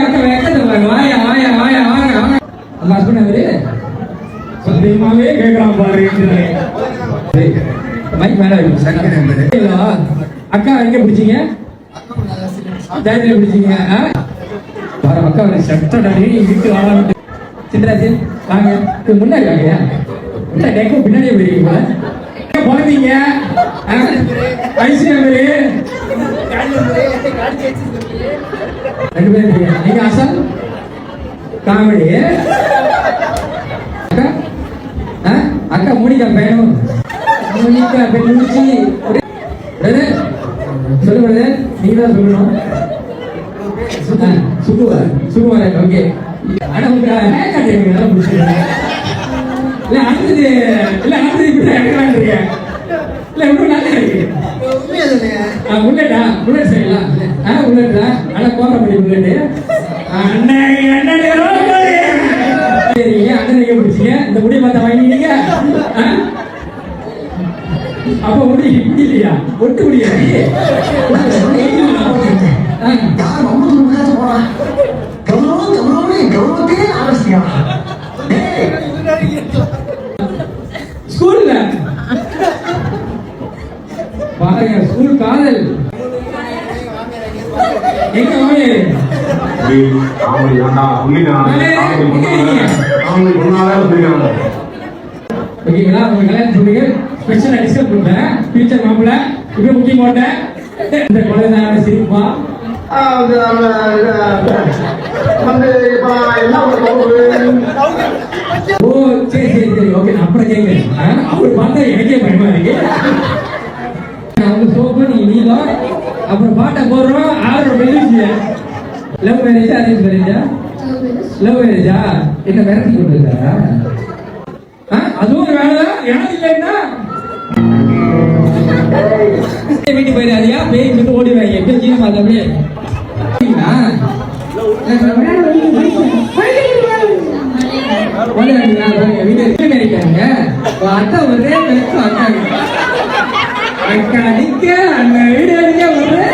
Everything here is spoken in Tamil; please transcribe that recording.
அக்கா வெக்கத்தை பாருங்க. வாயா வாயா வாயா வாங்க வாங்க. அந்த ஹஸ்பண்ட் அவரு சத்தியமாவே கேட்கலாம் பாருங்க. மைக் மேல அக்கா எங்க பிடிச்சீங்க? ஜாதியில பிடிச்சீங்க. பாரு அக்கா சட்டடாடி வீட்டு வாழ சின்னராஜ் வாங்க முன்னாடி வாங்க. டேக்கோ பின்னாடியே போயிருக்கீங்க போனீங்க. ஐசிஎம் ரெண்டு பேரும் நீங்க அசல் காமெடி. அக்கா மோனிகா பையனும் மோனிகா பெண்ணுச்சி சொல்லுங்க. நீங்க தான் சொல்லணும். சுகுமார் ஓகே. ஆனா உங்க ஹேர் கட் எனக்கு நல்லா பிடிச்சிருக்கேன். இல்ல அடுத்தது இப்படி எடுக்கலான்றீங்க. இல்ல இன்னும் நல்லா இருக்கு. புல்லட்டா புல்லட் செய்யலாம். புல்லட்டா ஆனா கோரப்படி புல்லட்டு. சரிங்க அண்ணன் எங்க பிடிச்சீங்க? இந்த முடி பார்த்தா வாங்கிட்டீங்க. அப்ப முடி இல்லையா? ஒட்டு முடியா? ஸ்கூல்ல பாருங்க ஸ்கூல் காதல் எங்க வாங்க. ஓகேங்களா? உங்க கல்யாணம் சொல்லுங்க. ஸ்பெஷலா டிஸ்கஸ் பண்ணுறேன். ஃபியூச்சர் மாப்பிள்ள இப்ப முக்கிய மாட்டேன். இந்த குழந்தை சிரிப்பா ஓ சரி சரி சரி ஓகே. அப்புறம் கேட்குறேன். அவர் பார்த்தா எனக்கே பயமா இருக்கு. அவங்க சோப்பு நீங்க அப்புறம் பாட்டை போடுறோம். ஆரோட மெலிச்சு லவ் மேரேஜா அரேஞ்ச் மேரேஜா? லவ் மேரேஜா? என்ன விரட்டி கொண்டு இருக்காரா? அதுவும் ஒரு வேலைதான். எனக்கு இல்லைன்னா வீட்டு போயிடாதியா பேய் சொல்லி ஓடிடுவாங்க. எப்படி சீன பார்த்த அப்படியே வீட்டு அக்கா ஒரே அக்கா அடிக்க அந்த வீடு அடிக்க ஒரே